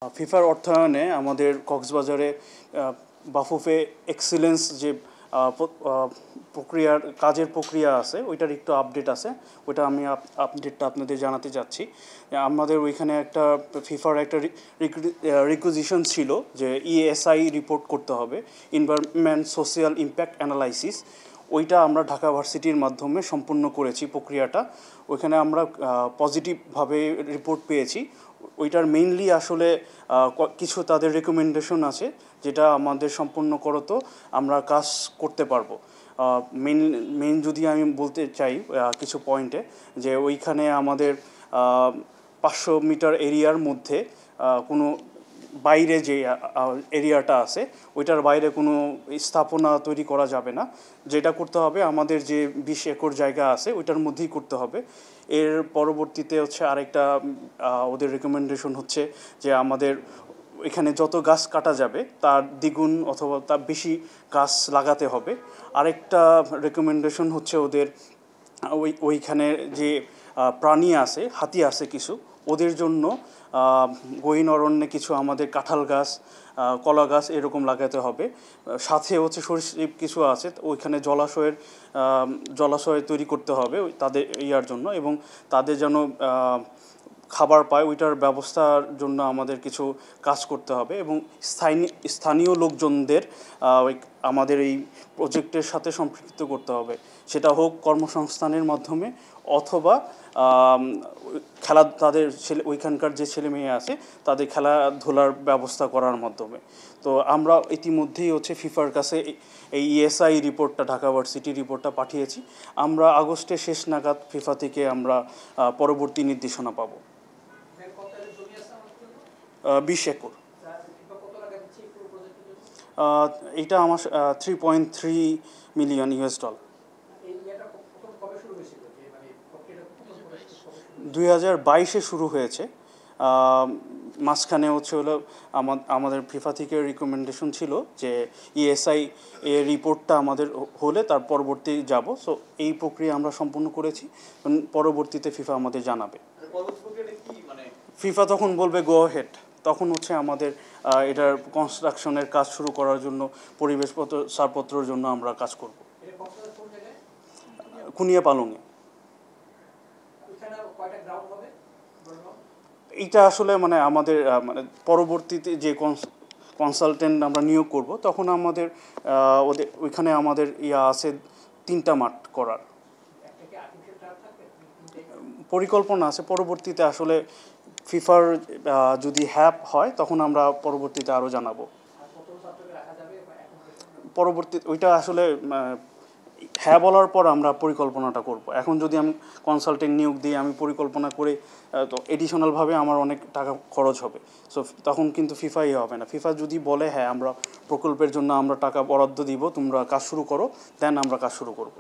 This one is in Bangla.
ফিফার অর্থায়নে আমাদের কক্সবাজারে বাফুফে এক্সিলেন্স যে কাজের প্রক্রিয়া আছে ওইটার একটু আপডেট আছে। ওইটা আমি আপডেটটা আপনাদের জানাতে চাচ্ছি। আমাদের ওইখানে একটা ফিফার একটা রিকুইজিশন ছিল যে ইএসআই রিপোর্ট করতে হবে, এনভায়রনমেন্ট সোশিয়াল ইম্প্যাক্ট অ্যানালাইসিস। ওইটা আমরা ঢাকা ভার্সিটির মাধ্যমে সম্পূর্ণ করেছি প্রক্রিয়াটা। ওইখানে আমরা পজিটিভভাবে রিপোর্ট পেয়েছি। ওইটার মেইনলি আসলে কিছু তাদের রেকমেন্ডেশন আছে যেটা আমাদের সম্পূর্ণ করতো আমরা কাজ করতে পারবো। মেইন যদি আমি বলতে চাই কিছু পয়েন্টে, যে ওইখানে আমাদের 500 মিটার এরিয়ার মধ্যে কোনো বাইরে যে এরিয়াটা আছে ওইটার বাইরে কোনো স্থাপনা তৈরি করা যাবে না। যেটা করতে হবে আমাদের যে 20 একর জায়গা আছে ওইটার মধ্যেই করতে হবে। এর পরবর্তীতে হচ্ছে আরেকটা ওদের রেকমেন্ডেশন হচ্ছে যে আমাদের এখানে যত গাছ কাটা যাবে তার দ্বিগুণ অথবা তার বেশি গাছ লাগাতে হবে। আরেকটা রেকমেন্ডেশন হচ্ছে ওদের ওইখানে যে প্রাণী আছে, হাতি আছে কিছু, ওদের জন্য গহীন অরণ্যে কিছু আমাদের কাঁঠাল গাছ, কলা গাছ এরকম লাগাতে হবে। সাথে হচ্ছে সরীসৃপ কিছু আছে, ওইখানে জলাশয় তৈরি করতে হবে তাদের ইয়ার জন্য, এবং তাদের যেন খাবার পায় ওইটার ব্যবস্থার জন্য আমাদের কিছু কাজ করতে হবে। এবং স্থানীয় লোকজনদের আমাদের এই প্রজেক্টের সাথে সম্পৃক্ত করতে হবে, সেটা হোক কর্মসংস্থানের মাধ্যমে অথবা তাদের ওইখানকার যে ছেলে মেয়ে আছে তাদের খেলাধুলার ব্যবস্থা করার মাধ্যমে। তো আমরা ইতিমধ্যেই হচ্ছে ফিফার কাছে এই ইএসআই রিপোর্টটা, ঢাকা ভার্সিটি রিপোর্টটা পাঠিয়েছি। আমরা আগস্টের শেষ নাগাদ ফিফা থেকে আমরা পরবর্তী নির্দেশনা পাব। 20 একর। এটা আমার $3.3 মিলিয়ন। 2022-এ শুরু হয়েছে। মাঝখানে হচ্ছে হলো আমাদের ফিফা থেকে রিকমেন্ডেশন ছিল যে ইএসআই এর রিপোর্টটা আমাদের হলে তার পরবর্তী যাব। সো এই প্রক্রিয়া আমরা সম্পূর্ণ করেছি, পরবর্তীতে ফিফা আমাদের জানাবে। ফিফা তখন বলবে গো হেড, তখন হচ্ছে আমাদের এটার কনস্ট্রাকশনের কাজ শুরু করার জন্য পরিবেশপত্র ছাড়পত্রের জন্য আমরা কাজ করব। কুনিয়া পালংয়ে। এইটা আসলে আমাদের পরবর্তীতে যে কনসালটেন্ট আমরা নিয়োগ করব তখন আমাদের ওইখানে আমাদের আছে 3টা মাঠ করার পরিকল্পনা আছে। পরবর্তীতে আসলে ফিফার যদি হয় তখন আমরা পরবর্তীতে আরও জানাবো। ওইটা আসলে বলার পর আমরা পরিকল্পনাটা করব। এখন যদি আমি কনসালটেন্ট নিয়োগ দিয়ে আমি পরিকল্পনা করে, তো এডিশনালভাবে আমার অনেক টাকা খরচ হবে। সো তখন কিন্তু ফিফাই হবে না। ফিফা যদি বলে আমরা প্রকল্পের জন্য আমরা টাকা বরাদ্দ দিব, তোমরা কাজ শুরু করো, দেন আমরা কাজ শুরু করব।